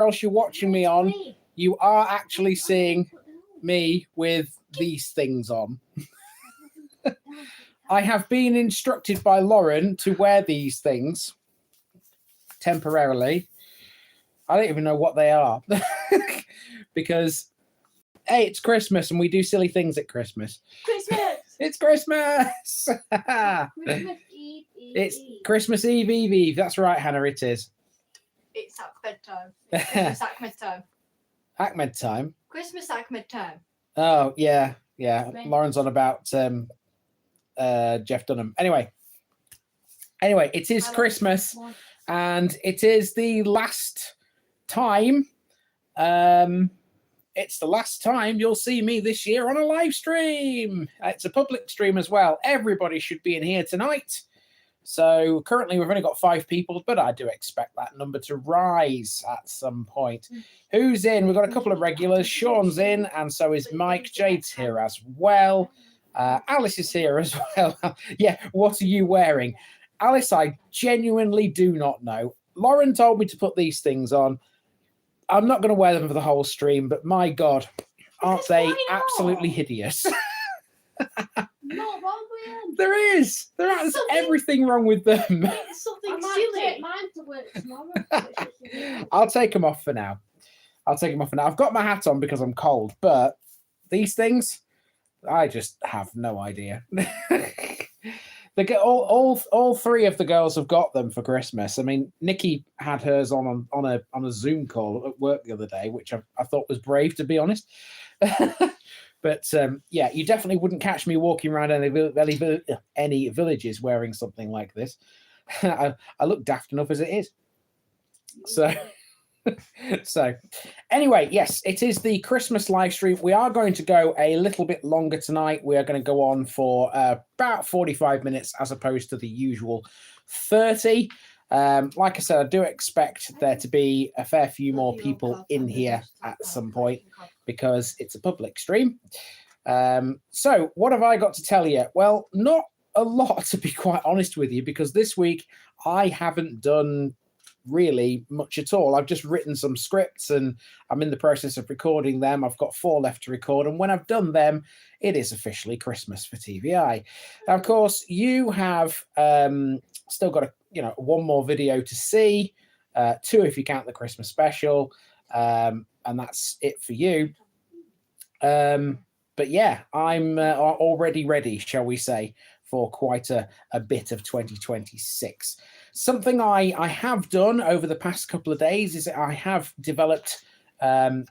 else you're watching me on, you are actually seeing me with these things on. I have been instructed by Lauren to wear these things temporarily. I don't even know what they are because, hey, it's Christmas and we do silly things at Christmas. It's Christmas! Christmas Eve. It's Christmas Eve. That's right, Hannah, it is. It's Ahmed time. Christmas Ahmed time. Ahmed time? Christmas Ahmed time. Oh, yeah. Lauren's on about Jeff Dunham. Anyway, it is Christmas and it is the last time. It's the last time you'll see me this year on a live stream. It's a public stream as well. Everybody should be in here tonight. So currently we've only got 5 people, but I do expect that number to rise at some point. Who's in? We've got a couple of regulars. Sean's in, and so is Mike. Jade's here as well. Alice is here as well. Yeah, what are you wearing? Alice, I genuinely do not know. Lauren told me to put these things on. I'm not going to wear them for the whole stream, but my God, aren't they absolutely hideous? Not wrong with them. There is. There's everything wrong with them. It's something I might silly. take mine to work tomorrow. I'll take them off for now. I've got my hat on because I'm cold, but these things, I just have no idea. All 3 of the girls have got them for Christmas. I mean, Nikki had hers on a Zoom call at work the other day, which I thought was brave, to be honest. But yeah, you definitely wouldn't catch me walking around any villages wearing something like this. I look daft enough as it is. So anyway, yes, it is the Christmas live stream. We are going to go a little bit longer tonight. We are going to go on for about 45 minutes as opposed to the usual 30. Like I said, I do expect there to be a fair few more people in here at some point because it's a public stream. So what have I got to tell you? Well, not a lot, to be quite honest with you, because this week I haven't done really much at all. I've just written some scripts and I'm in the process of recording them. I've got 4 left to record, and when I've done them, it is officially Christmas for TVI. Now, of course, you have still got 1 more video to see, 2 if you count the Christmas special, and that's it for you. But yeah, I'm already ready, shall we say, for quite a bit of 2026. Something I have done over the past couple of days is I have developed a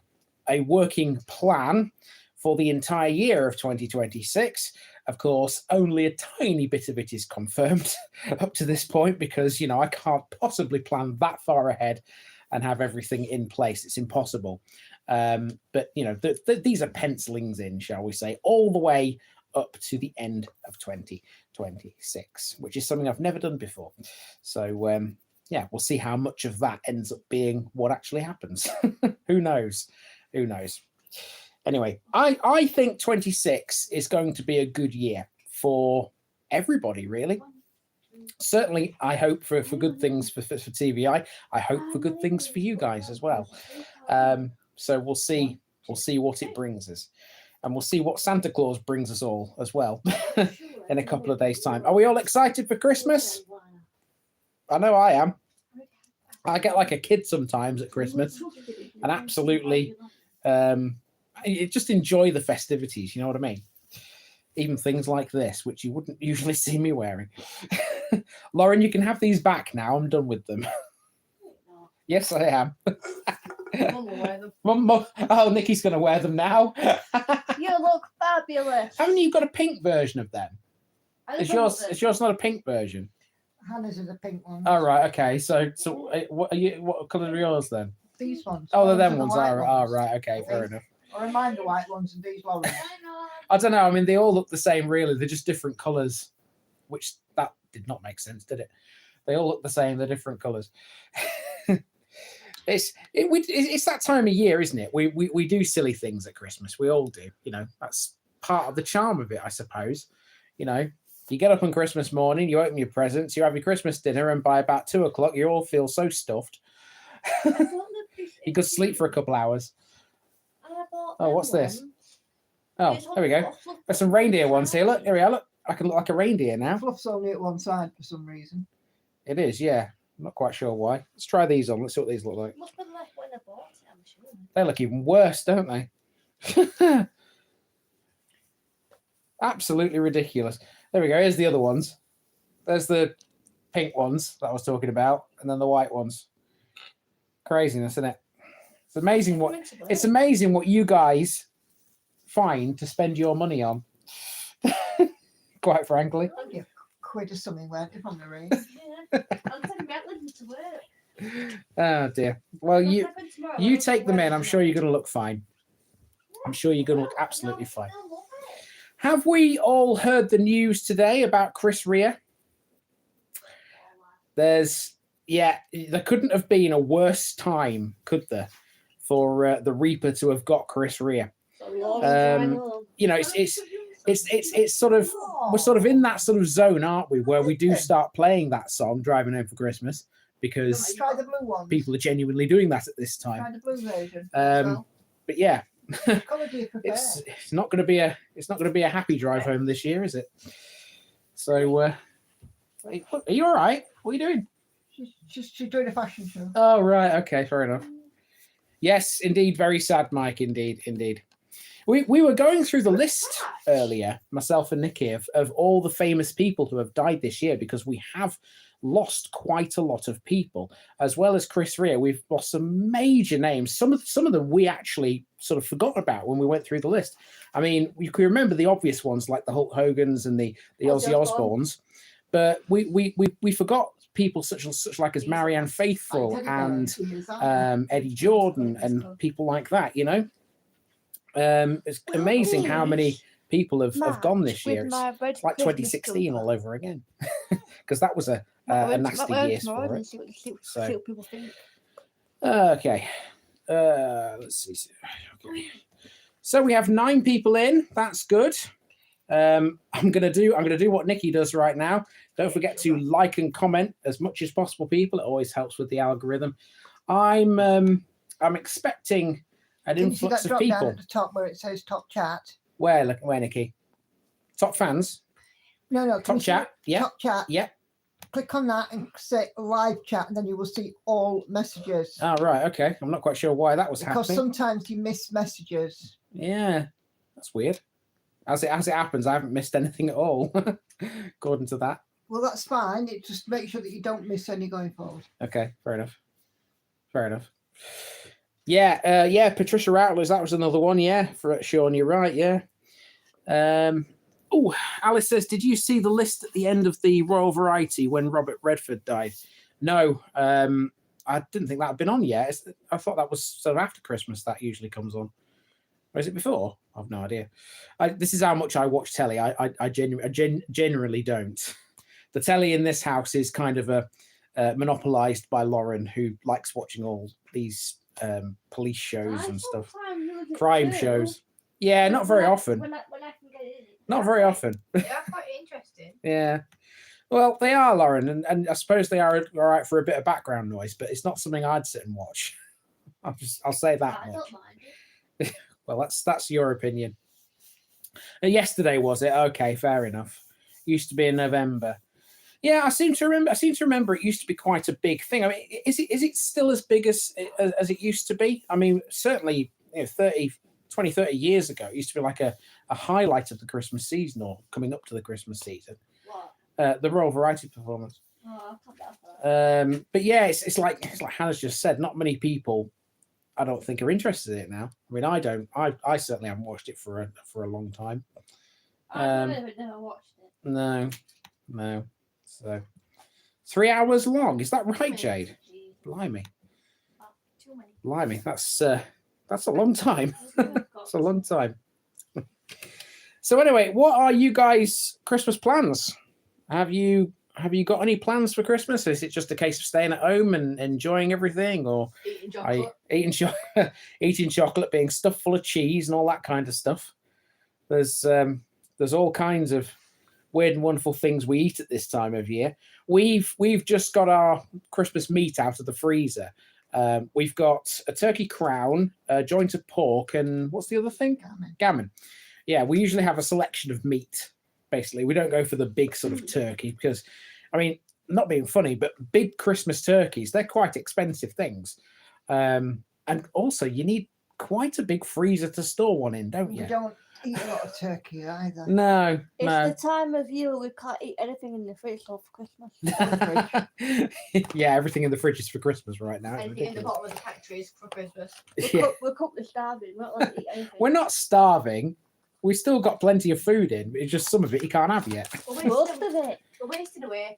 working plan for the entire year of 2026. Of course, only a tiny bit of it is confirmed up to this point because, I can't possibly plan that far ahead and have everything in place. It's impossible. But, these are pencilings in, shall we say, all the way up to the end of 2026, which is something I've never done before. So, yeah, we'll see how much of that ends up being what actually happens. Who knows? Anyway, I think 26 is going to be a good year for everybody, really. Certainly, I hope for good things for TVI. I hope for good things for you guys as well. So we'll see what it brings us. And we'll see what Santa Claus brings us all as well in a couple of days' time. Are we all excited for Christmas? I know I am. I get like a kid sometimes at Christmas and absolutely just enjoy the festivities, you know what I mean? Even things like this, which you wouldn't usually see me wearing. Lauren, you can have these back now. I'm done with them. Yes, I am. Mum will wear them. Oh, Nikki's going to wear them now. You look fabulous. Haven't you got a pink version of them? Is yours not a pink version? Hannah's is a pink one. Oh, right, okay. So what colour are yours then? These ones. Oh, they're them ones. The white Oh, right, okay, fair enough. I remind the white ones and these ones. I don't know. I mean, they all look the same, really. They're just different colours, which that did not make sense, did it? They all look the same. They're different colours. It's that time of year, isn't it? We do silly things at Christmas. We all do. That's part of the charm of it, I suppose. You get up on Christmas morning, you open your presents, you have your Christmas dinner, and by about 2 o'clock, you all feel so stuffed. You could sleep for a couple hours. And I bought Oh, them what's this? ones. Oh, It's there we go. got a fluff There's some button reindeer inside. ones here. Look, here we are. Look, I can look like a reindeer now. Fluff's only at one side for some reason. It is, yeah. I'm not quite sure why. Let's try these on. Let's see what these look like. Must be like when I bought it, I'm sure. They look even worse, don't they? Absolutely ridiculous. There we go. Here's the other ones. There's the pink ones that I was talking about, and then the white ones. Craziness, isn't it? It's amazing what you guys find to spend your money on. Quite frankly. Yeah, quid or something went if on the range. Yeah. I'm taking Maitland to work. Oh dear. Well, you take them in. I'm sure you're going to look fine. I'm sure you're going to look absolutely fine. Have we all heard the news today about Chris Rea? There couldn't have been a worse time, could there, for the Reaper to have got Chris Rea? You know, it's sort of, we're sort of in that sort of zone, aren't we, where we do start playing that song, Driving Home for Christmas, because Try the blue ones. people are genuinely doing that at this Try time. the blue version. But yeah, Ecology is prepared. it's not going to be a happy drive home this year, is it? So, are you all right? What are you doing? She's doing a fashion show. Oh right, okay, fair enough. Yes, indeed, very sad, Mike. Indeed. We were going through the list earlier, myself and Nikki, of all the famous people who have died this year, because we have lost quite a lot of people, as well as Chris Rea. We've lost some major names. Some of them we actually sort of forgot about when we went through the list. I mean, you can remember the obvious ones like the Hulk Hogans and the Ozzy Osbournes, but we forgot people such like as Marianne Faithfull and Eddie Jordan and people like that. You know, it's amazing how many people have gone this year. It's like 2016 all over again, because that was a nasty year for it. So, okay, let's see. Okay. So we have 9 people in. That's good. I'm gonna do what Nikki does right now. Don't forget to like and comment as much as possible, people. It always helps with the algorithm. I'm expecting an influx of people. Down at the top where it says top chat. Where Nikki? Top fans? No. Top chat. Yeah. Top chat. Yeah. Click on that and say live chat, and then you will see all messages. Oh right, okay. I'm not quite sure why that was because happening. Sometimes you miss messages. Yeah, that's weird. As it happens, I haven't missed anything at all, according to that. Well, that's fine. It just make sure that you don't miss any going forward. Okay, fair enough. Yeah, Patricia Rattlers, that was another one. Yeah, for Sean, you're right. Yeah. Oh, Alice says, did you see the list at the end of the Royal Variety when Robert Redford died? No, I didn't think that had been on yet. I thought that was sort of after Christmas that usually comes on. Or is it before? I've no idea. This is how much I watch telly. I generally don't. The telly in this house is kind of monopolized by Lauren, who likes watching all these police shows and stuff. Crime shows. Yeah, not very often. When I can get in. Not very often. They're quite interesting. Yeah. Well, they are, Lauren, and I suppose they are all right for a bit of background noise, but it's not something I'd sit and watch. I'll say that I much. don't mind it. Well, that's your opinion. Yesterday, was it? Okay, fair enough. Used to be in November. Yeah, I seem to remember it used to be quite a big thing. I mean, is it still as big as it used to be? I mean, certainly, 20, 30 years ago, it used to be like a highlight of the Christmas season or coming up to the Christmas season. What? The Royal Variety performance. Oh, I'll talk about that. But yeah, it's like Hannah's just said. Not many people, I don't think, are interested in it now. I mean, I don't. I certainly haven't watched it for a long time. I've never watched it. No. So 3 hours long. Is that right, Jade? Blimey. Too many. Blimey, that's a long time. That's a long time. So anyway, what are you guys' Christmas plans? Have you got any plans for Christmas? Is it just a case of staying at home and enjoying everything, or Eating are you chocolate. eating chocolate, being stuffed full of cheese and all that kind of stuff? There's all kinds of weird and wonderful things we eat at this time of year. We've just got our Christmas meat out of the freezer, We've got a turkey crown, a joint of pork, and what's the other thing? Gammon. Yeah, we usually have a selection of meat. Basically, we don't go for the big sort of turkey because, I mean, not being funny, but big Christmas turkeys, they're quite expensive things. And also, you need quite a big freezer to store one in, don't you? We don't eat a lot of turkey either. No, It's no. the time of year we can't eat anything in the fridge for Christmas. Yeah, everything in the fridge is for Christmas right now. It's Anything in the ridiculous. bottom of the pantry is for Christmas. Yeah. We're currently starving. We're not allowed to eat anything. We're not starving. We still got plenty of food in. It's just some of it you can't have yet. Most of it. We're wasting away.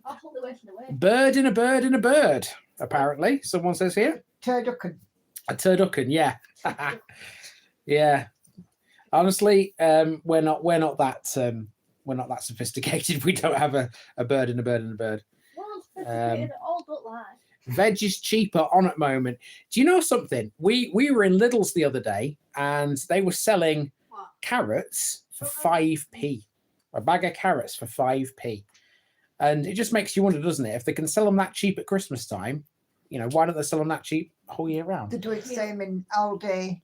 Absolutely wasting away. Bird in a bird in a bird, apparently. Someone says here. Turducken. A turducken, yeah. Yeah. Honestly, we're not that sophisticated. We don't have a bird in a bird in a bird. Well, all but lie. Veg is cheaper on at moment. Do you know something? We were in Lidl's the other day and they were selling What? carrots for 5p. A bag of carrots for 5p. And it just makes you wonder, doesn't it? If they can sell them that cheap at Christmas time, why don't they sell them that cheap whole year round? They do it the same in Aldi.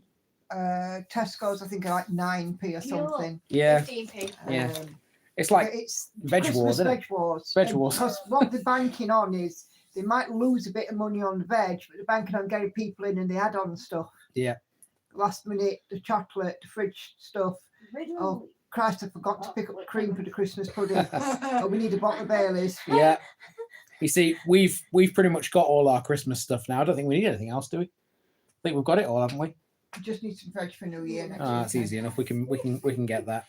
Tesco's, I think, are like 9p or something. Yeah. 15p. Yeah. Um, It's like it's Veg Christmas Wars, isn't it? Veg Wars. Veg And Wars. Because what they're banking on is they might lose a bit of money on the veg, but they're banking on getting people in and the add-on stuff. Yeah. Last minute, the chocolate, the fridge stuff. Oh, Christ, I forgot to pick up the cream for the Christmas pudding. Oh, we need a bottle of Baileys. Yeah. You see, we've pretty much got all our Christmas stuff now. I don't think we need anything else, do we? I think we've got it all, haven't we? We just need some veg for New Year next Oh, year. that's easy enough. We can get that.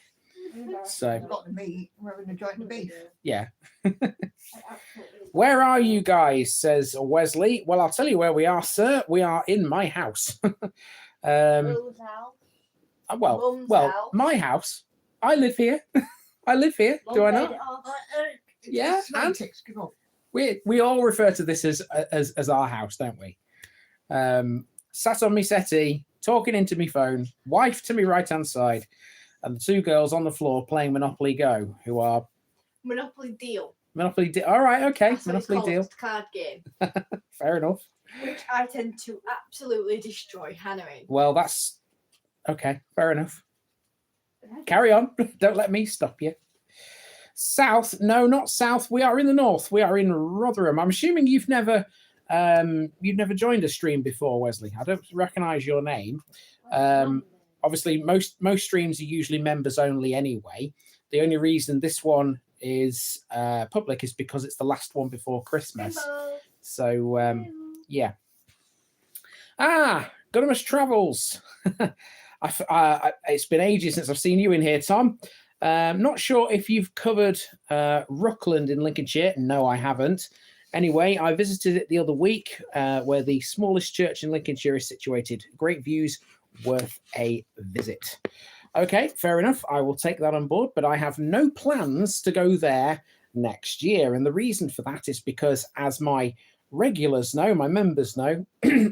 So We've got the meat. We're having a joint of beef. yeah. Where are you guys? Says Wesley. Well, I'll tell you where we are, sir. We are in my house. Well, Mum's well, house. my house. I live here. I live here. Do I not? Yeah, and Semantics, give up. we all refer to this as our house, don't we? Sat on my settee, talking into my phone, wife to my right hand side, and the two girls on the floor playing Monopoly Go, who are Monopoly Deal. Monopoly Deal. All right, okay, That's what it's Monopoly called. Deal. It's a card game, Fair enough. which I tend to absolutely destroy Hannah in. Well, that's okay. Fair enough. Carry on. Don't let me stop you. South? No, not south. We are in the north. We are in Rotherham. I'm assuming you've never joined a stream before, Wesley. I don't recognise your name. Obviously, most streams are usually members only anyway. The only reason this one is public is because it's the last one before Christmas. So yeah. Gunnermus Travels. It's been ages since I've seen you in here, Tom. Not sure if you've covered Ruckland in Lincolnshire. No, I haven't. Anyway, I visited it the other week, where the smallest church in Lincolnshire is situated. Great views, worth a visit. Okay, fair enough. I will take that on board, but I have no plans to go there next year. And the reason for that is because, as my regulars know, my members know,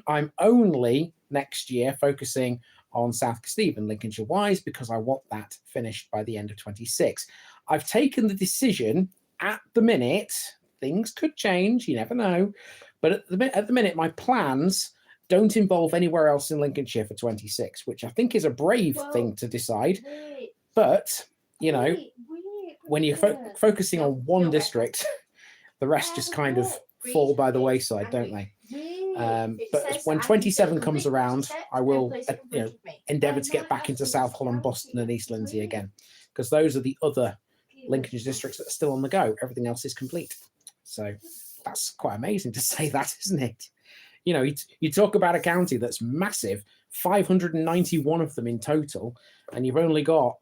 I'm only next year focusing on South Kesteven, Lincolnshire Wise, because I want that finished by the end of 26. I've taken the decision at the minute. Things could change, you never know. But at the minute, my plans don't involve anywhere else in Lincolnshire for 26, which I think is a brave thing to decide. But, when you're focusing on one district, the rest just kind of fall by the wayside, don't they? But when 27 comes around, I will endeavour to get back into South Holland, Boston and East Lindsey again, because those are the other Lincolnshire districts that are still on the go. Everything else is complete. So that's quite amazing to say that, isn't it? You talk about a county that's massive, 591 of them in total, and you've only got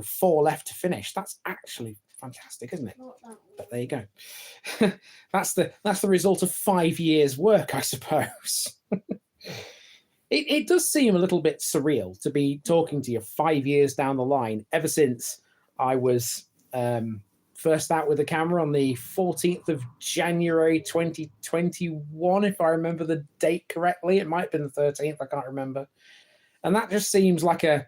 4 left to finish. That's actually fantastic, isn't it? But there you go. That's the result of 5 years' work, I suppose. It does seem a little bit surreal to be talking to you 5 years down the line, ever since I was first out with the camera on the 14th of January 2021, if I remember the date correctly. It might have been the 13th, I can't remember. And that just seems like a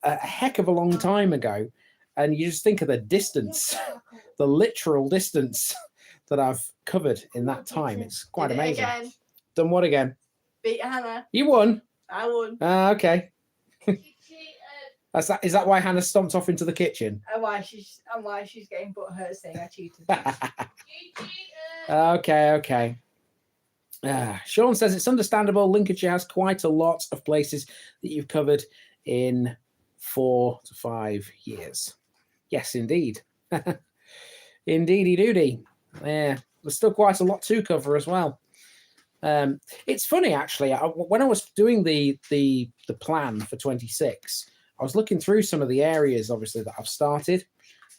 heck of a long time ago. And you just think of the distance, the literal distance that I've covered in that time. It's quite amazing. Done what again? Beat Hannah. You won. I won. Okay. Is that why Hannah stomped off into the kitchen? And why she's getting but hurt saying I cheated. Okay. Sean says it's understandable. Lincolnshire has quite a lot of places that you've covered in 4 to 5 years. Yes, indeed. Indeedy doody. Yeah, there's still quite a lot to cover as well. It's funny actually. When I was doing the plan for 26, I was looking through some of the areas, obviously, that I've started,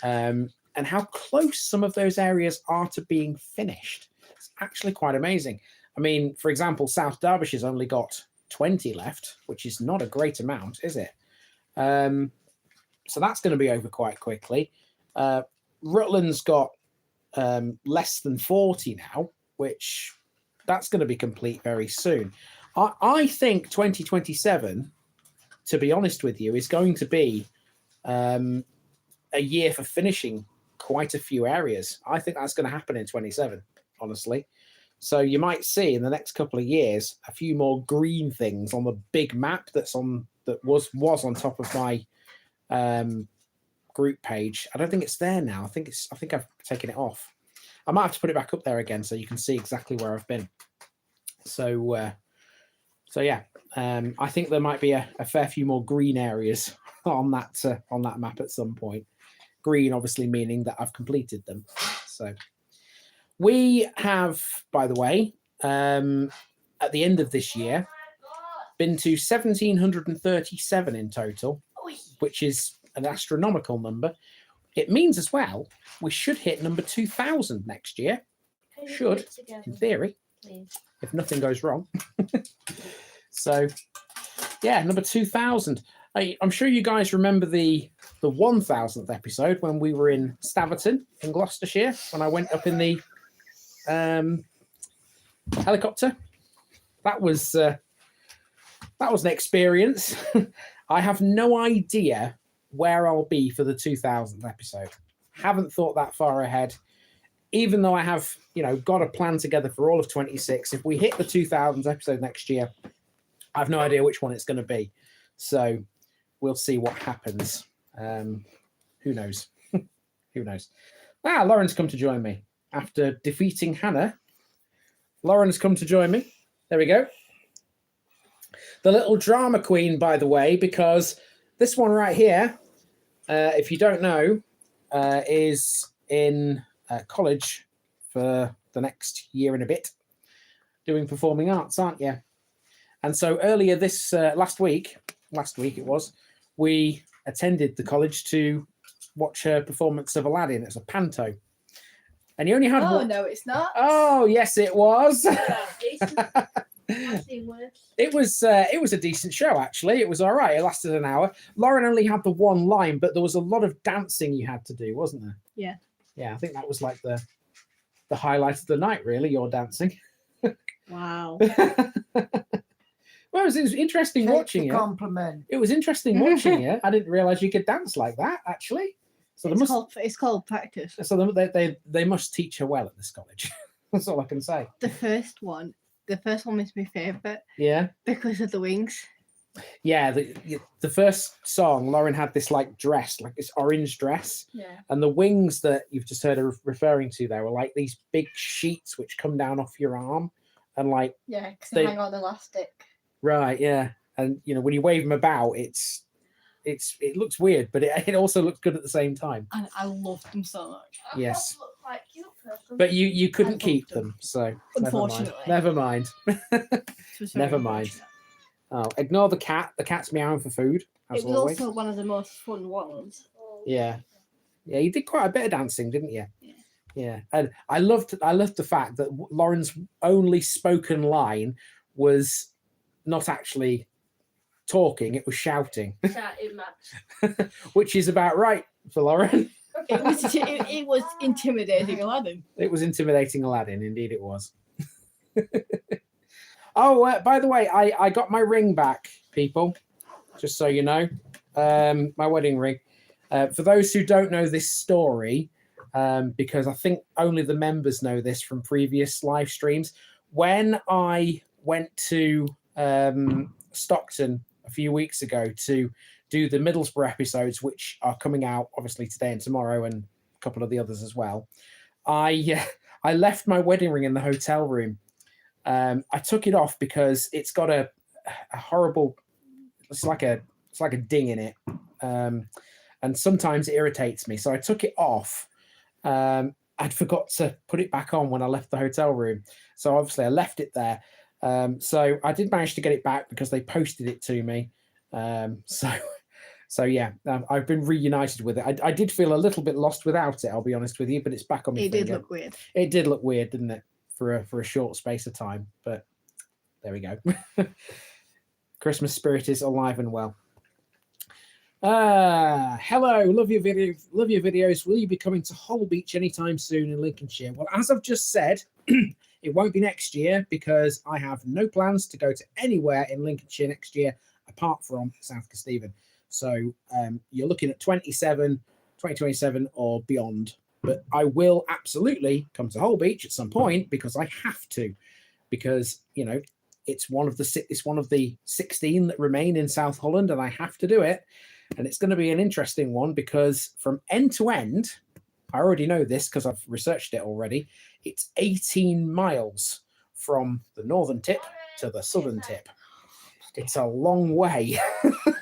and how close some of those areas are to being finished. It's actually quite amazing. I mean, for example, South Derbyshire's only got 20 left, which is not a great amount, is it? So that's going to be over quite quickly. Rutland's got less than 40 now, which that's going to be complete very soon. I think 2027, to be honest with you, is going to be a year for finishing quite a few areas. I think that's going to happen in 27, honestly. So you might see in the next couple of years a few more green things on the big map that was on top of my group page. I don't think it's there now. I think I've taken it off. I might have to put it back up there again so you can see exactly where I've been. So yeah, I think there might be a fair few more green areas on that map at some point. Green, obviously, meaning that I've completed them. So we have, by the way, at the end of this year, been to 1,737 in total, which is an astronomical number. It means as well we should hit number 2,000 next year. Should, in theory, if nothing goes wrong. So, yeah, number 2,000. I'm sure you guys remember the 1,000th episode when we were in Staverton in Gloucestershire, when I went up in the helicopter. That was an experience. I have no idea where I'll be for the 2,000th episode. Haven't thought that far ahead, even though I have, got a plan together for all of 26. If we hit the 2,000th episode next year, I have no idea which one it's going to be. So we'll see what happens. Who knows? Who knows? Lauren's come to join me after defeating Hannah. Lauren's come to join me. There we go. The little drama queen, by the way, because this one right here, if you don't know, is in college for the next year and a bit, doing performing arts, aren't you? And so earlier this last week it was, we attended the college to watch her performance of Aladdin. It's a panto. And you only had one. No, it's not. Oh, yes, it was. It was a decent show, actually. It was all right. It lasted an hour. Lauren only had the one line, but there was a lot of dancing you had to do, wasn't there? Yeah. Yeah, I think that was like the highlight of the night, really, your dancing. Wow. Well, it was interesting watching it. Compliment. It was interesting watching it. I didn't realize you could dance like that, actually. So It's called practice. So they must teach her well at this college. That's all I can say. The first one is my favorite. Yeah. Because of the wings. Yeah, the first song, Lauren had this like dress, like this orange dress. Yeah. And the wings that you've just heard her referring to there were like these big sheets which come down off your arm, and like Yeah, because they hang on elastic. Right, yeah. And when you wave them about, it looks weird, but it also looks good at the same time. And I loved them so much. Yes. But you couldn't keep them, so unfortunately. Never mind. Never mind. Unfortunate. Oh, ignore the cat. The cat's meowing for food. It was also one of the most fun ones. Yeah. Yeah, you did quite a bit of dancing, didn't you? Yeah. Yeah. And I loved the fact that Lauren's only spoken line was not actually talking, it was shouting. Shouting match. Which is about right for Lauren. It was intimidating Aladdin. It was intimidating Aladdin, indeed it was. Oh, by the way, I got my ring back, people, just so you know, my wedding ring. For those who don't know this story, because I think only the members know this from previous live streams, when I went to Stockton a few weeks ago to do the Middlesbrough episodes, which are coming out obviously today and tomorrow, and a couple of the others as well. I left my wedding ring in the hotel room. I took it off because it's got a horrible. It's like a ding in it, and sometimes it irritates me. So I took it off. I'd forgot to put it back on when I left the hotel room. So obviously I left it there. So I did manage to get it back because they posted it to me. So yeah, I've been reunited with it. I did feel a little bit lost without it, I'll be honest with you, but it's back on my finger. It did look weird. It did look weird, didn't it? For a short space of time, but there we go. Christmas spirit is alive and well. Hello, love your videos. Will you be coming to Hull Beach anytime soon in Lincolnshire? Well, as I've just said, it won't be next year because I have no plans to go to anywhere in Lincolnshire next year apart from South Kesteven. So you're looking at 2027 or beyond. But I will absolutely come to Hull Beach at some point because I have to, because you know it's one of the 16 that remain in South Holland, and I have to do it. And it's going to be an interesting one because from end to end, I already know this because I've researched it already. It's 18 miles from the northern tip to the southern tip. It's a long way.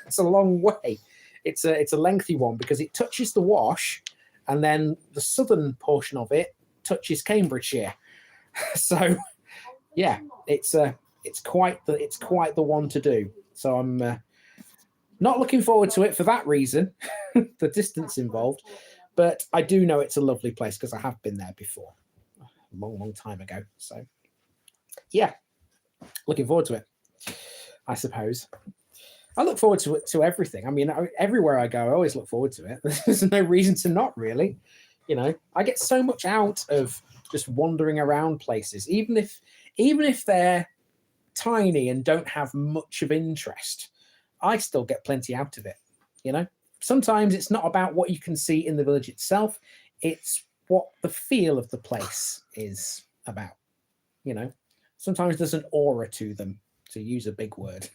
It's a long way. It's a lengthy one because it touches the Wash, and then the southern portion of it touches Cambridgeshire. So, yeah, it's quite the one to do. So I'm not looking forward to it for that reason, the distance involved. But I do know it's a lovely place because I have been there before, a long, long time ago. So, yeah, looking forward to it, I suppose. I look forward to everything. I mean, everywhere I go, I always look forward to it. There's no reason to not, really. You know, I get so much out of just wandering around places, even if they're tiny and don't have much of interest. I still get plenty out of it. You know, sometimes it's not about what you can see in the village itself; it's what the feel of the place is about. You know, sometimes there's an aura to them, to use a big word.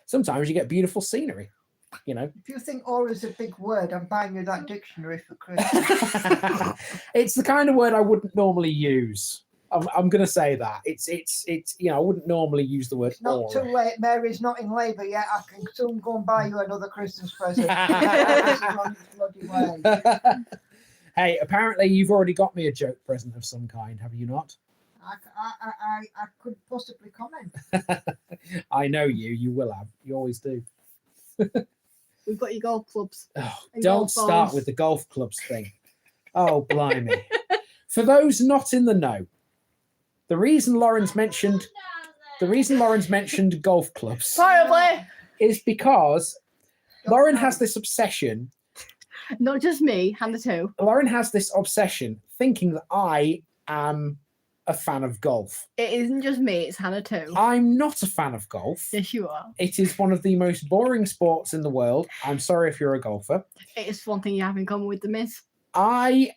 Sometimes you get beautiful scenery, you know. If you think aura is a big word, I'm buying you that dictionary for Christmas. It's the kind of word I wouldn't normally use. I'm going to say that. It's you know, I wouldn't normally use the word It's not aura. too late. Mary's not in labour yet. I can soon go and buy you another Christmas present. Bloody way. Hey, apparently you've already got me a joke present of some kind, have you not? I could possibly comment. I know you will have. You always do. We've got your golf clubs. Oh, And don't golf start balls. with the golf clubs thing. Oh, blimey. For those not in the know, the reason Lauren's mentioned golf clubs Probably. is because Lauren has this obsession. Not just me, Hannah too. Lauren has this obsession thinking that I am a fan of golf. It isn't just me, it's Hannah too. I'm not a fan of golf. Yes, you are. It is one of the most boring sports in the world. I'm sorry if you're a golfer. It's one thing you have in common with the Miss. I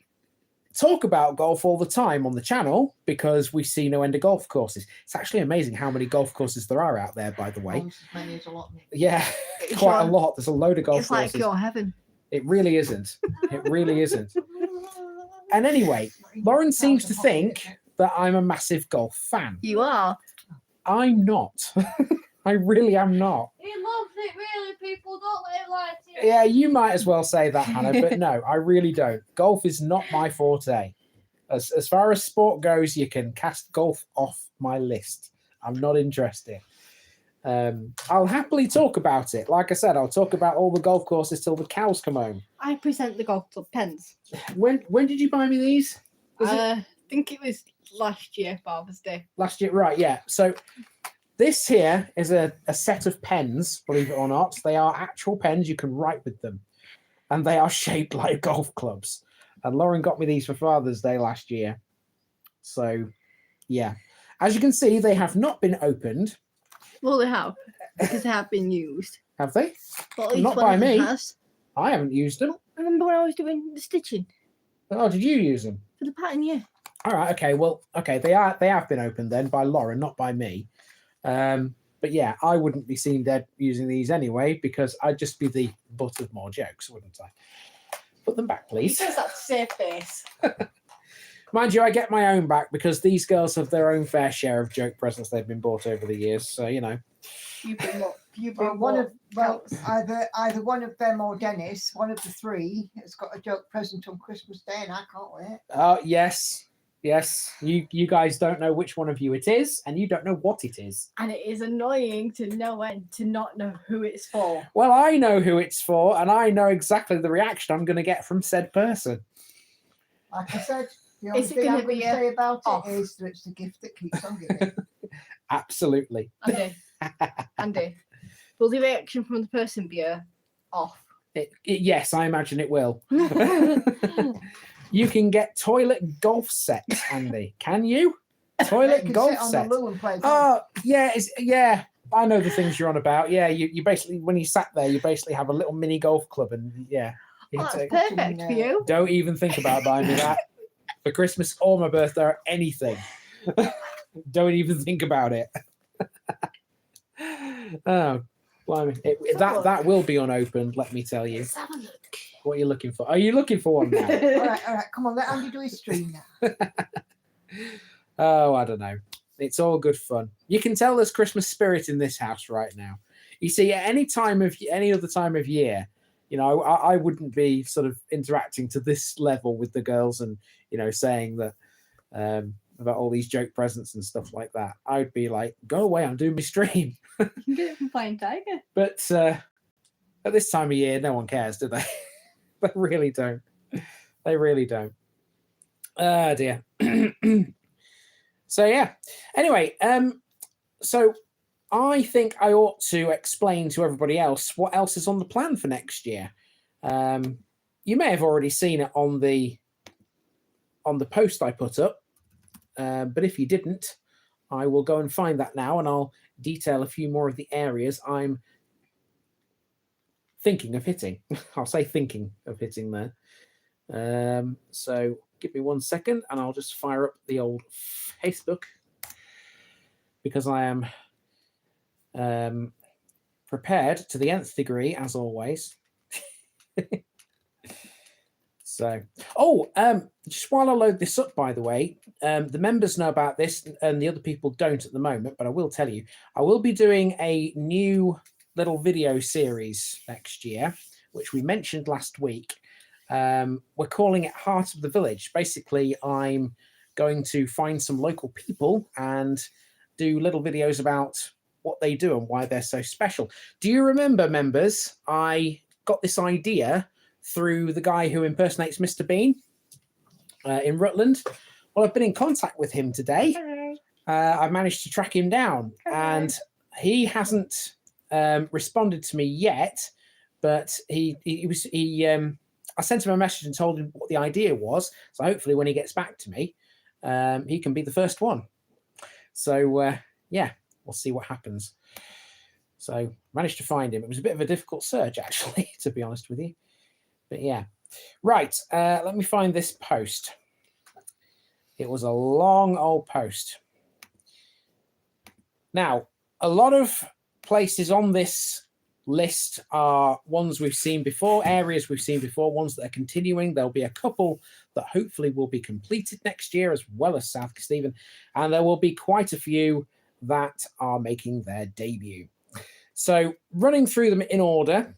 talk about golf all the time on the channel because we see no end of golf courses. It's actually amazing how many golf courses there are out there, by the way. Almost as many as a lot. Yeah, It's quite a like- lot. There's a load of golf It's courses. like your heaven. It really isn't. It really isn't. And anyway, Lauren seems to think that I'm a massive golf fan. You are. I'm not. I really am not. He loves it, really. People don't let him like it. Yeah, you might as well say that, Hannah, but no, I really don't. Golf is not my forte. As far as sport goes, you can cast golf off my list. I'm not interested. I'll happily talk about it. Like I said, I'll talk about all the golf courses till the cows come home. I present the golf club pens. When did you buy me these? Was it I think it was last year, Father's Day. last year? Right, yeah. So this here is a set of pens, believe it or not. They are actual pens. You can write with them. And they are shaped like golf clubs. And Lauren got me these for Father's Day last year. So, yeah. As you can see, they have not been opened. Well, they have, because they have been used. Have they? But at least Not one by of them me. has. I haven't used them. I remember when I was doing the stitching Oh, did you use them? for the pattern, yeah. All right. Okay. Well, okay. They have been opened then by Lauren, not by me. But yeah, I wouldn't be seen dead using these anyway because I'd just be the butt of more jokes, wouldn't I? Put them back, He please. says that to save face. Mind you, I get my own back because these girls have their own fair share of joke presents they've been bought over the years. So, you know. You bring what? You Well, bring one what of well, counts. either one of them or Dennis, one of the three, has got a joke present on Christmas Day, and I can't wait. Yes. Yes. You guys don't know which one of you it is, and you don't know what it is. And it is annoying to not know who it's for. Well, I know who it's for, and I know exactly the reaction I'm going to get from said person. Like I said, the only Is it thing gonna I'm going be to a say about off? it is that it's the gift that keeps on giving. Absolutely. Andy, will the reaction from the person be a off? Yes, I imagine it will. You can get toilet golf sets, Andy. Can you? You Toilet can golf sit on set. the loo and play golf. Oh, yeah, yeah. I know the things you're on about. Yeah, you basically, when you sat there, you basically have a little mini golf club, and yeah. you Oh, take- that's perfect for you. Don't even think about buying me that for Christmas or my birthday or anything. Don't even think about it. Oh, blimey. That will be unopened, let me tell you. Let's have a look. What are you looking for? Are you looking for one now? all right, come on, let Andy do his stream now. Oh, I don't know. It's all good fun. You can tell there's Christmas spirit in this house right now. You see, at any other time of year, you know, I wouldn't be sort of interacting to this level with the girls and, you know, saying that about all these joke presents and stuff like that. I'd be like, go away, I'm doing my stream. You can get it from Flying Tiger. But at this time of year, no one cares, do they? They really don't. They really don't. Ah, dear. So yeah. Anyway, so I think I ought to explain to everybody else what else is on the plan for next year. You may have already seen it on the post I put up, but if you didn't, I will go and find that now, and I'll detail a few more of the areas I'm thinking of hitting. I'll say thinking of hitting there. So give me 1 second, and I'll just fire up the old Facebook because I am prepared to the nth degree, as always. So, just while I load this up, by the way, the members know about this and the other people don't at the moment, but I will tell you, I will be doing a new little video series next year, which we mentioned last week. We're calling it Heart of the Village. Basically, I'm going to find some local people and do little videos about what they do and why they're so special. Do you remember, members, I got this idea through the guy who impersonates Mr. Bean in Rutland? Well, I've been in contact with him today. I've managed to track him down, and he hasn't responded to me yet, but I sent him a message and told him what the idea was. So hopefully when he gets back to me, he can be the first one. So yeah, we'll see what happens. So managed to find him. It was a bit of a difficult search, actually, to be honest with you. But yeah. Right, let me find this post. It was a long old post. Now, a lot of places on this list are ones we've seen before, areas we've seen before, ones that are continuing. There'll be a couple that hopefully will be completed next year, as well as South Kesteven, and there will be quite a few that are making their debut. So running through them in order,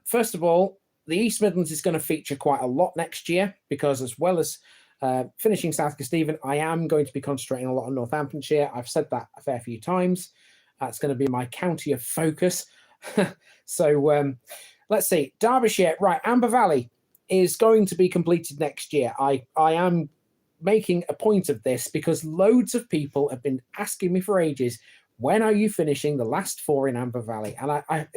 first of all, the East Midlands is going to feature quite a lot next year because, as well as finishing South Kesteven, I am going to be concentrating a lot on Northamptonshire. I've said that a fair few times. That's going to be my county of focus. So let's see. Derbyshire, right. Amber Valley is going to be completed next year. I am making a point of this because loads of people have been asking me for ages, when are you finishing the last 4 in Amber Valley? And I've had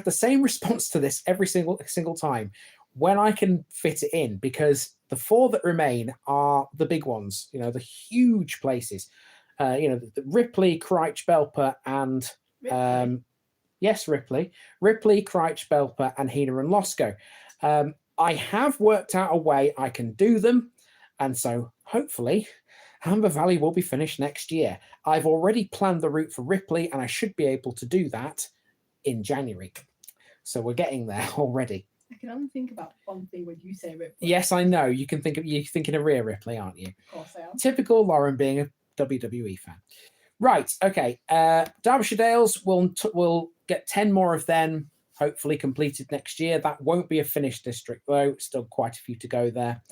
the same response to this every single time, when I can fit it in, because the 4 that remain are the big ones, you know, the huge places, you know, the Ripley, Crouch, Belper, and Ripley, Crouch, Belper, and Hena and Losco. I have worked out a way I can do them, and so hopefully Amber Valley will be finished next year. I've already planned the route for Ripley, and I should be able to do that in January. So we're getting there already. I can only think about one thing when you say Ripley. Yes, I know. You're thinking of Rhea Ripley, aren't you? Of course I am. Typical Lauren being a WWE fan. Right, okay. Derbyshire Dales will get 10 more of them, hopefully completed next year. That won't be a finished district, though. Still quite a few to go there.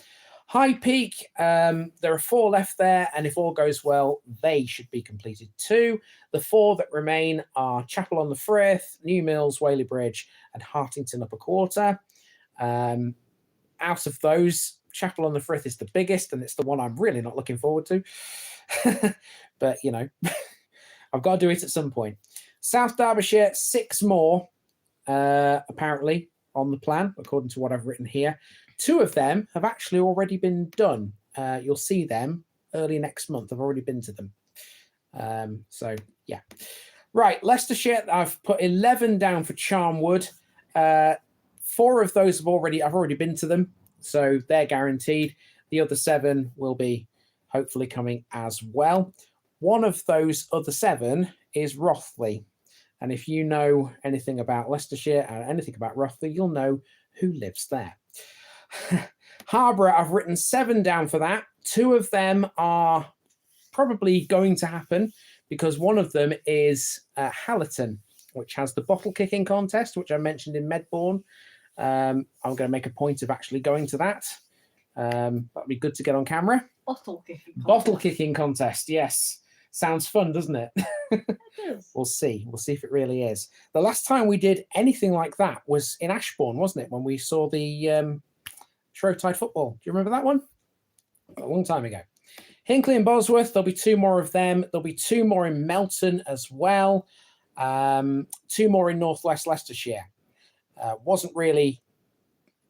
High Peak, there are 4 left there, and if all goes well, they should be completed too. The 4 that remain are Chapel on the Frith, New Mills, Whaley Bridge, and Hartington Upper Quarter. Out of those, Chapel on the Frith is the biggest, and it's the one I'm really not looking forward to. But, you know, I've got to do it at some point. South Derbyshire, 6 more, apparently, on the plan, according to what I've written here. 2 of them have actually already been done. You'll see them early next month. I've already been to them. So, yeah. Right, Leicestershire, I've put 11 down for Charnwood. 4 of those I've already been to them, so they're guaranteed. The other 7 will be hopefully coming as well. One of those other 7 is Rothley. And if you know anything about Leicestershire and anything about Rothley, you'll know who lives there. Harborough, I've written 7 down for that. 2 of them are probably going to happen because one of them is Hallerton, which has the bottle kicking contest, which I mentioned in Medbourne. I'm going to make a point of actually going to that. That'd be good to get on camera. Bottle kicking contest. Bottle kicking contest, yes. Sounds fun, doesn't it? It is. We'll see. We'll see if it really is. The last time we did anything like that was in Ashbourne, wasn't it? When we saw the Shrovetide football. Do you remember that one? A long time ago. Hinckley and Bosworth, there'll be 2 more of them. There'll be 2 more in Melton as well. 2 more in Northwest Leicestershire. Wasn't really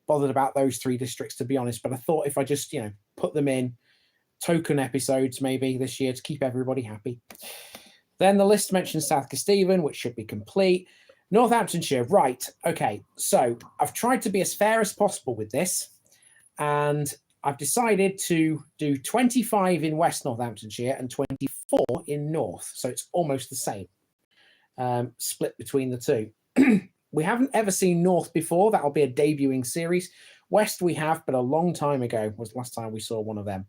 bothered about those 3 districts, to be honest, but I thought if I just, put them in token episodes maybe this year to keep everybody happy. Then the list mentions South Kesteven, which should be complete. Northamptonshire, right. Okay, so I've tried to be as fair as possible with this, and I've decided to do 25 in West Northamptonshire and 24 in North, so it's almost the same, split between the 2. We haven't ever seen North before. That'll be a debuting series. West we have, but a long time ago was the last time we saw one of them.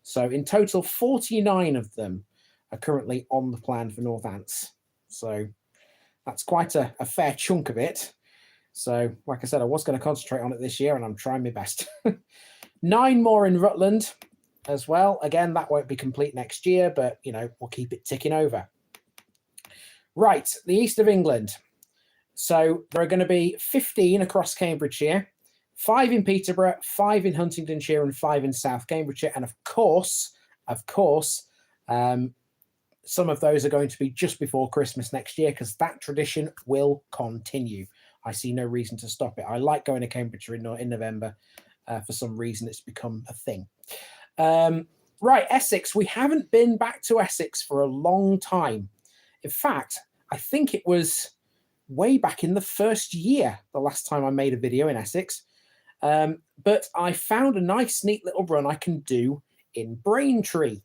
So in total, 49 of them are currently on the plan for Northants. So that's quite a fair chunk of it. So like I said, I was going to concentrate on it this year, and I'm trying my best. 9 more in Rutland as well. Again, that won't be complete next year, but, we'll keep it ticking over. Right, the East of England. So there are going to be 15 across Cambridgeshire, 5 in Peterborough, 5 in Huntingdonshire, and 5 in South Cambridgeshire. And of course, some of those are going to be just before Christmas next year, because that tradition will continue. I see no reason to stop it. I like going to Cambridgeshire in November. For some reason, it's become a thing. Right, Essex. We haven't been back to Essex for a long time. In fact, I think it was way back in the first year, the last time I made a video in Essex. But I found a nice, neat little run I can do in Braintree.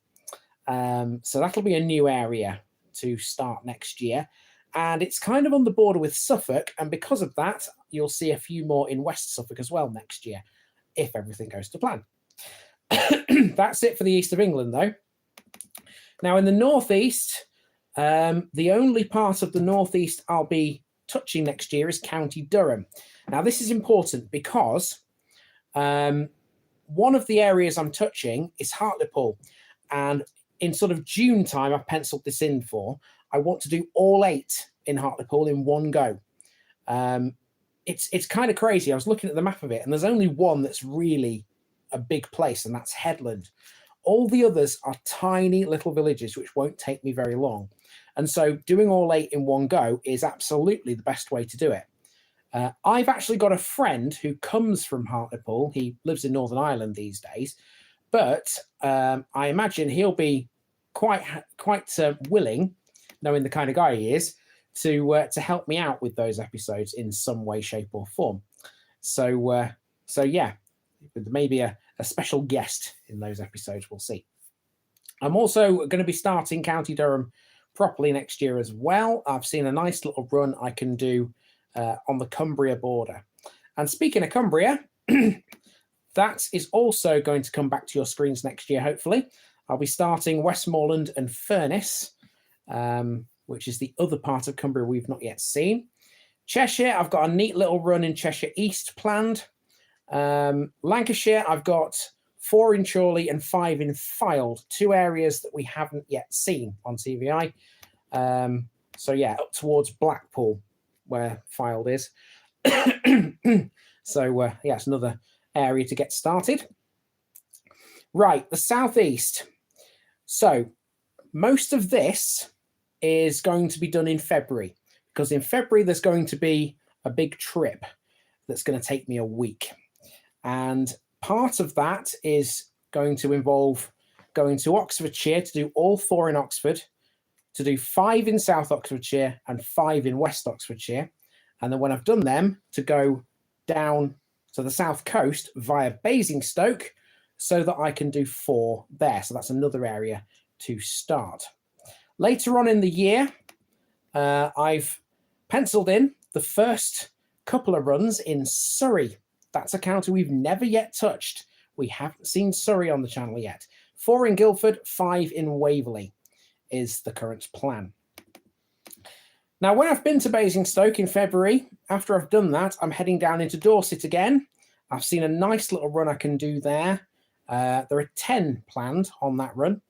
So that'll be a new area to start next year. And it's kind of on the border with Suffolk. And because of that, you'll see a few more in West Suffolk as well next year, if everything goes to plan. That's it for the East of England, though. Now, in the Northeast, the only part of the Northeast I'll be touching next year is County Durham. Now, this is important because one of the areas I'm touching is Hartlepool. And in sort of June time, I've penciled this in for, I want to do all 8 in Hartlepool in one go. It's kind of crazy. I was looking at the map of it, and there's only one that's really a big place, and that's Headland. All the others are tiny little villages, which won't take me very long. And so doing all 8 in one go is absolutely the best way to do it. I've actually got a friend who comes from Hartlepool. He lives in Northern Ireland these days, but I imagine he'll be quite willing, knowing the kind of guy he is, to help me out with those episodes in some way, shape, or form. So yeah, maybe a special guest in those episodes. We'll see. I'm also going to be starting County Durham properly next year as well. I've seen a nice little run I can do on the Cumbria border. And speaking of Cumbria, that is also going to come back to your screens next year, hopefully. I'll be starting Westmoreland and Furness, which is the other part of Cumbria we've not yet seen. Cheshire, I've got a neat little run in Cheshire East planned. Lancashire, I've got 4 in Chorley and 5 in Fylde, 2 areas that we haven't yet seen on TVI. So yeah, up towards Blackpool, where Fylde is. So yeah, it's another area to get started. Right, the southeast. So most of this is going to be done in February, because in February there's going to be a big trip that's going to take me a week. And part of that is going to involve going to Oxfordshire to do all 4 in Oxford, to do 5 in South Oxfordshire and 5 in West Oxfordshire. And then when I've done them, to go down to the south coast via Basingstoke so that I can do 4 there. So that's another area to start. Later on in the year, I've penciled in the first couple of runs in Surrey. That's a county we've never yet touched. We haven't seen Surrey on the channel yet. 4 in Guildford, 5 in Waverley is the current plan. Now, when I've been to Basingstoke in February, after I've done that, I'm heading down into Dorset again. I've seen a nice little run I can do there. There are 10 planned on that run.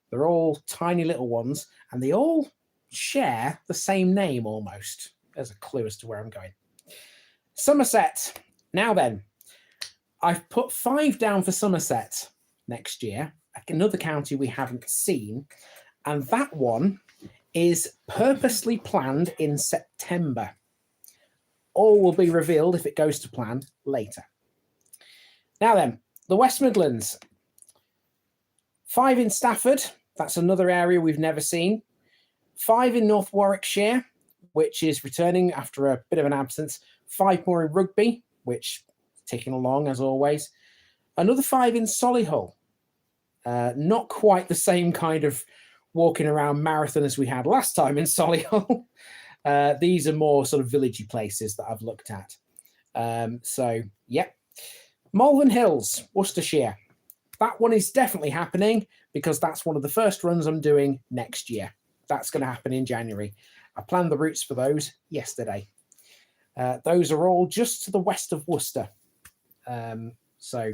They're all tiny little ones, and they all share the same name almost. There's a clue as to where I'm going. Somerset. Now then, I've put 5 down for Somerset next year, another county we haven't seen, and that one is purposely planned in September. All will be revealed if it goes to plan later. Now then, the West Midlands. 5 in Stafford, that's another area we've never seen. 5 in North Warwickshire, which is returning after a bit of an absence. 5 more in Rugby, which is ticking along as always. Another 5 in Solihull. Not quite the same kind of walking around marathon as we had last time in Solihull. These are more sort of villagey places that I've looked at. So, yeah. Malvern Hills, Worcestershire. That one is definitely happening because that's one of the first runs I'm doing next year. That's going to happen in January. I planned the routes for those yesterday. Those are all just to the west of Worcester. So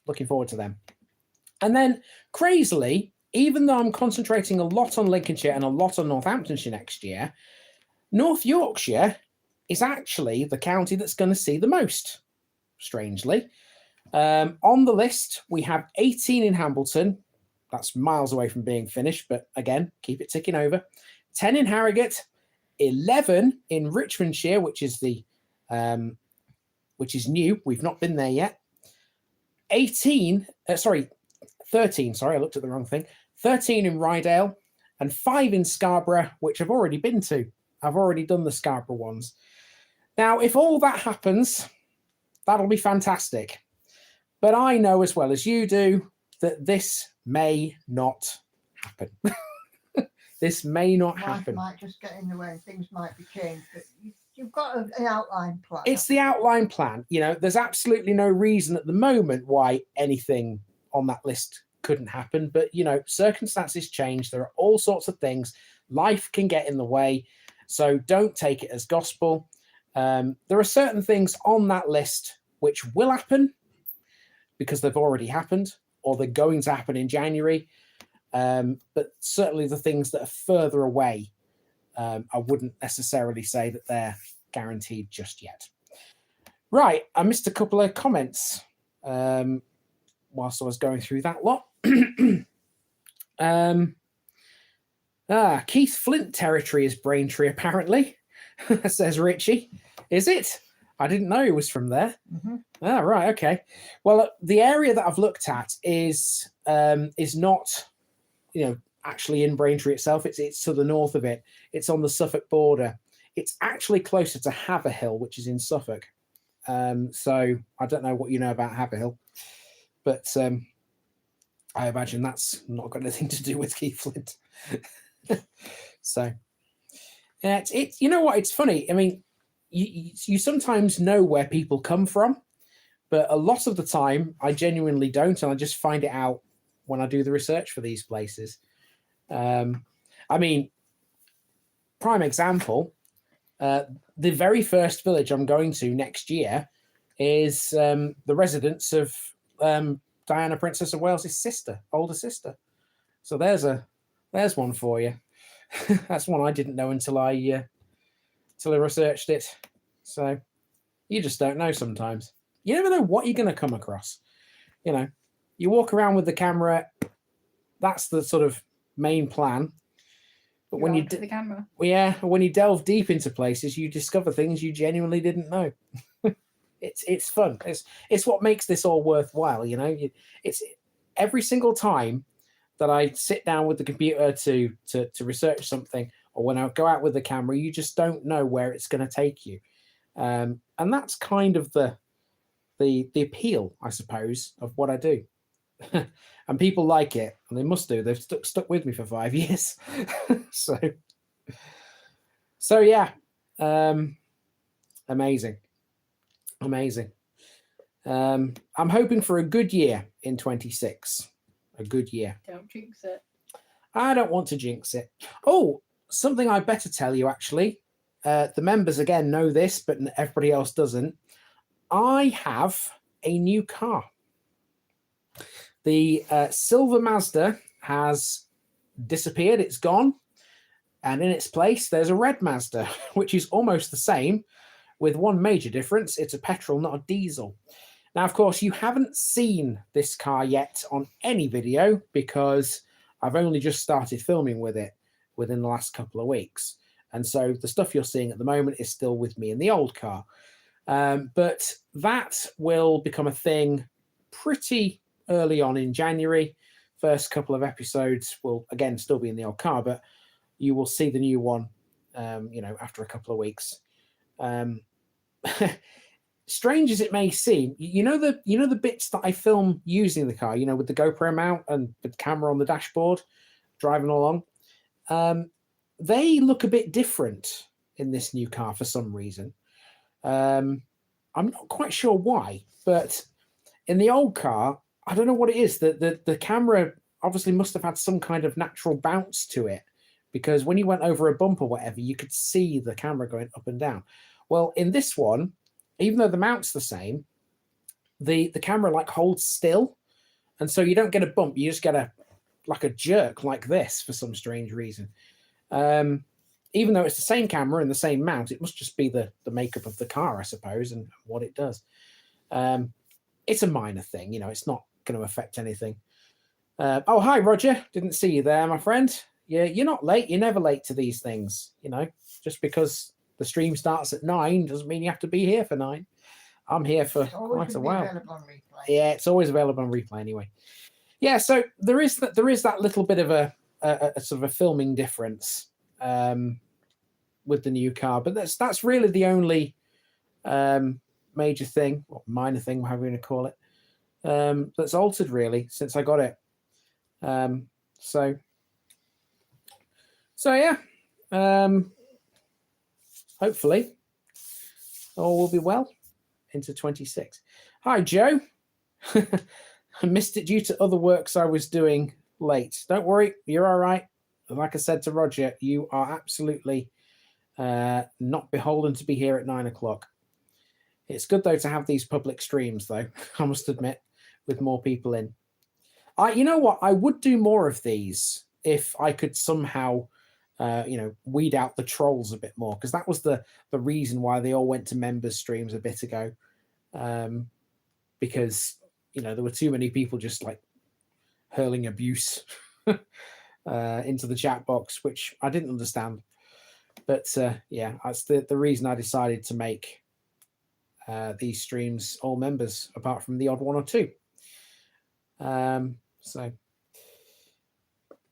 looking forward to them. And then crazily, even though I'm concentrating a lot on Lincolnshire and a lot on Northamptonshire next year, North Yorkshire is actually the county that's going to see the most, strangely. On the list, we have 18 in Hambleton. That's miles away from being finished, but again, keep it ticking over. 10 in Harrogate, 11 in Richmondshire, which is new. We've not been there yet. 13, sorry, I looked at the wrong thing. 13 in Rydale and 5 in Scarborough, which I've already been to. I've already done the Scarborough ones. Now, if all that happens, that'll be fantastic. But I know as well as you do that this may not happen. This may not happen. Life might just get in the way. Things might be changed. But you've got an outline plan. It's the outline plan. You know, there's absolutely no reason at the moment why anything on that list couldn't happen. But, you know, circumstances change. There are all sorts of things. Life can get in the way. So don't take it as gospel. There are certain things on that list which will happen because they've already happened or they're going to happen in January. But certainly the things that are further away, I wouldn't necessarily say that they're guaranteed just yet. Right, I missed a couple of comments whilst I was going through that lot. Keith Flint territory is Braintree, apparently, says Richie. Is it? I didn't know he was from there. Mm-hmm. Ah, right, okay. Well, the area that I've looked at is not, you know, actually in Braintree itself. It's to the north of it. It's on the Suffolk border. It's actually closer to Haverhill, which is in Suffolk. So I don't know what you know about Haverhill, but I imagine that's not got anything to do with Keith Flint. So, yeah, it's you know what? It's funny. I mean, you sometimes know where people come from, but a lot of the time I genuinely don't, and I just find it out when I do the research for these places. I mean, prime example, the very first village I'm going to next year is the residence of Diana, Princess of Wales' sister, older sister. So there's one for you. That's one I didn't know until I researched it. So you just don't know sometimes. You never know what you're going to come across. You know, you walk around with the camera. That's the sort of main plan. But when you the camera, when you delve deep into places, you discover things you genuinely didn't know. It's fun. It's what makes this all worthwhile. You know, it's every single time that I sit down with the computer to research something, or when I go out with the camera, you just don't know where it's going to take you, and that's kind of the appeal, I suppose, of what I do. And people like it, and they must do. They've stuck with me for 5 years. so yeah, amazing. I'm hoping for a good year in 26. A good year. don't jinx it. I don't want to jinx it. Oh, something I better tell you, actually. The members, again, know this, but everybody else doesn't. I have a new car. The silver Mazda has disappeared. It's gone. And in its place, there's a red Mazda, which is almost the same, with one major difference. It's a petrol, not a diesel. Now, of course, you haven't seen this car yet on any video because I've only just started filming with it within the last couple of weeks. And so the stuff you're seeing at the moment is still with me in the old car. But that will become a thing pretty early on in January. First couple of episodes will, again, still be in the old car, but you will see the new one, after a couple of weeks. Strange as it may seem, you know the bits that I film using the car, with the GoPro mount and the camera on the dashboard, driving along, they look a bit different in this new car for some reason. I'm not quite sure why, but in the old car, I don't know what it is. The camera obviously must have had some kind of natural bounce to it, because when you went over a bump or whatever, you could see the camera going up and down. Well, in this one, even though the mount's the same, the camera holds still, and so you don't get a bump. You just get a jerk like this for some strange reason. Even though it's the same camera and the same mount, it must just be the makeup of the car, I suppose, and what it does. It's a minor thing, it's not going to affect anything. Oh, hi, Roger. Didn't see you there, my friend. Yeah, you're not late. You're never late to these things, just because the stream starts at 9 doesn't mean you have to be here for 9. I'm here for quite a while. Yeah, it's always available on replay anyway. Yeah, so there is that little bit of a sort of a filming difference with the new car, but that's really the only major thing, or minor thing, however you want to call it, that's altered really since I got it. So yeah. Hopefully all will be well into 26. Hi, Joe. I missed it due to other works I was doing late. Don't worry, you're all right. Like I said to Roger, you are absolutely not beholden to be here at 9 o'clock. It's good, though, to have these public streams, though, I must admit, with more people in. You know what? I would do more of these if I could somehow weed out the trolls a bit more, because that was the reason why they all went to members streams a bit ago, because there were too many people just hurling abuse into the chat box, which I didn't understand. But yeah, that's the reason I decided to make these streams all members, apart from the odd one or two.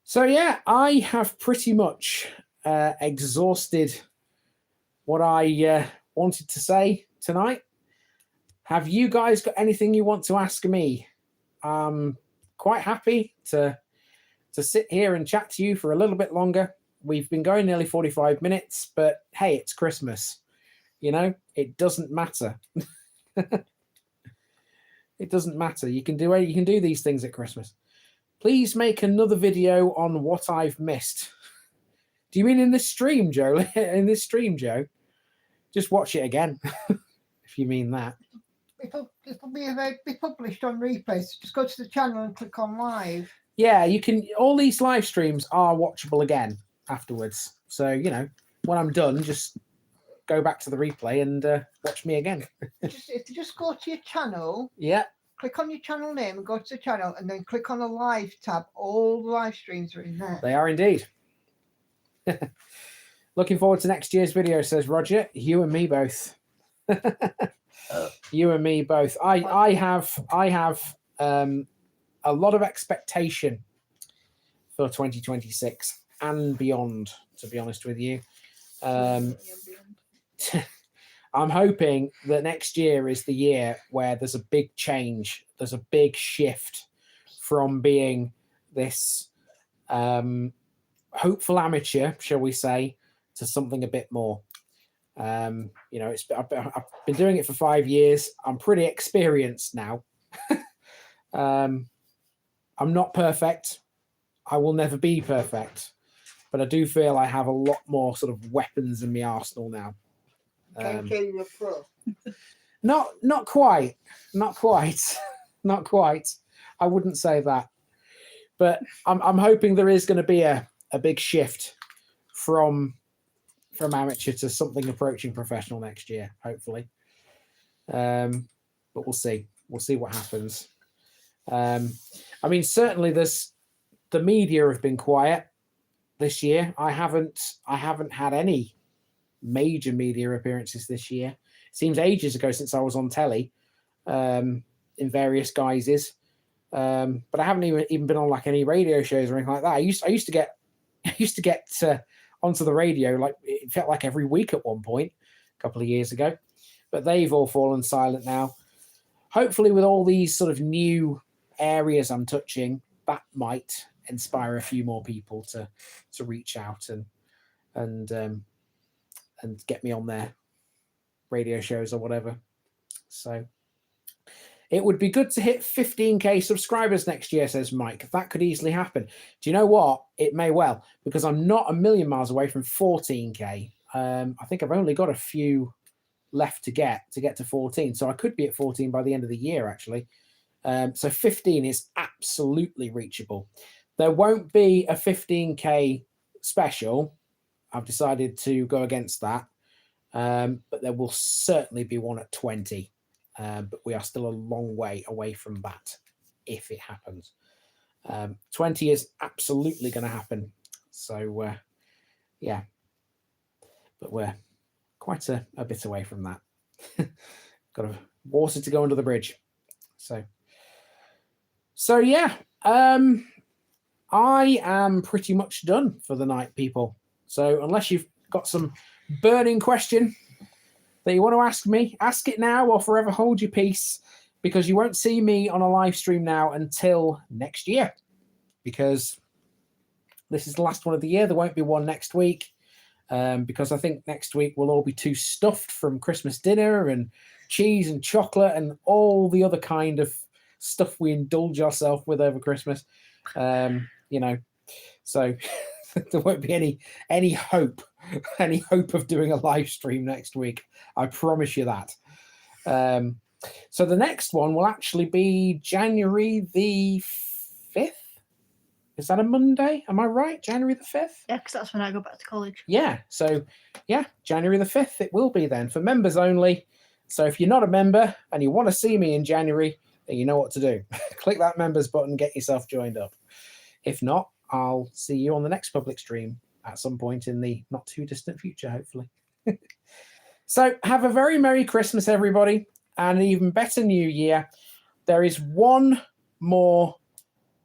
So yeah, I have pretty much exhausted what I wanted to say tonight. Have you guys got anything you want to ask me? quite happy to sit here and chat to you for a little bit longer. We've been going nearly 45 minutes, but hey, it's Christmas. You know, it doesn't matter. It doesn't matter. You can do these things at Christmas. Please make another video on what I've missed. Do you mean in this stream, Joe? In this stream, Joe? Just watch it again, if you mean that. It'll be published on replay. So just go to the channel and click on live. Yeah, you can. All these live streams are watchable again afterwards. So, you know, when I'm done, just go back to the replay and watch me again. If you just go to your channel, Yeah. click on your channel name and go to the channel and then click on the live tab. All the live streams are in there. They are indeed. Looking forward to next year's video, says Roger. You and me both. You and me both. I have a lot of expectation for 2026 and beyond, to be honest with you. I'm hoping that next year is the year where there's a big change. There's a big shift from being this hopeful amateur, shall we say, to something a bit more. You know, I've been doing it for 5 years. I'm pretty experienced now. I'm not perfect. I will never be perfect, but I do feel I have a lot more sort of weapons in my arsenal now. Can't say you're a pro. Not quite. I wouldn't say that, but I'm hoping there is going to be a big shift from amateur to something approaching professional next year, hopefully. But we'll see. We'll see what happens. I mean, certainly the media have been quiet this year. I haven't had any major media appearances this year. It seems ages ago since I was on telly in various guises. But I haven't even been on like any radio shows or anything like that. I used to get onto the radio, like it felt like every week at one point a couple of years ago, but they've all fallen silent now. Hopefully with all these sort of new areas I'm touching, that might inspire a few more people to reach out and get me on their radio shows or whatever. So it would be good to hit 15k subscribers next year, says Mike. That could easily happen. Do you know what? It may well, because I'm not a million miles away from 14k. I think I've only got a few left to get to 14. So I could be at 14 by the end of the year, actually. So 15 is absolutely reachable. There won't be a 15k special. I've decided to go against that. But there will certainly be one at 20. But we are still a long way away from that if it happens. 20 is absolutely going to happen. So, yeah. But we're quite a bit away from that. Got a water to go under the bridge. So yeah. I am pretty much done for the night, people. So unless you've got some burning question that you want to ask me, ask it now or forever hold your peace, because you won't see me on a live stream now until next year, because this is the last one of the year. There won't be one next week, because I think next week we'll all be too stuffed from Christmas dinner and cheese and chocolate and all the other kind of stuff we indulge ourselves with over Christmas. You know, so there won't be any hope of doing a live stream next week. I promise you that. So the next one will actually be January the 5th. Is that a Monday? Am I right? January the 5th? Yeah, because that's when I go back to college. Yeah. So yeah, January the 5th it will be then, for members only. So if you're not a member and you want to see me in January, then you know what to do. Click that members button, get yourself joined up. If not, I'll see you on the next public stream at some point in the not too distant future, hopefully. So have a very Merry Christmas, everybody, and an even better New Year. There is one more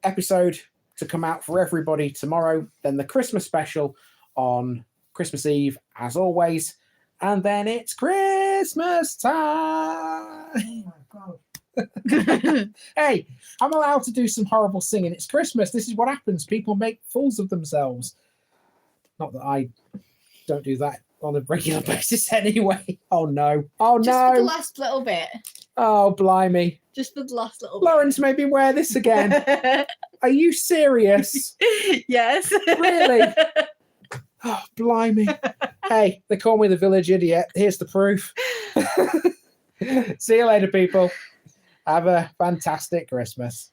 episode to come out for everybody tomorrow, then the Christmas special on Christmas Eve, as always, and then it's Christmas time. Oh my God. Hey, I'm allowed to do some horrible singing. It's Christmas. This is what happens. People make fools of themselves. Not that I don't do that on a regular basis anyway. Oh no. Oh Just for the no. last little bit. Oh blimey. Just for the last little Lawrence made me wear this again. bit. Are you serious? Yes. Really? Oh blimey. Hey, they call me the village idiot. Here's the proof. See you later, people. Have a fantastic Christmas.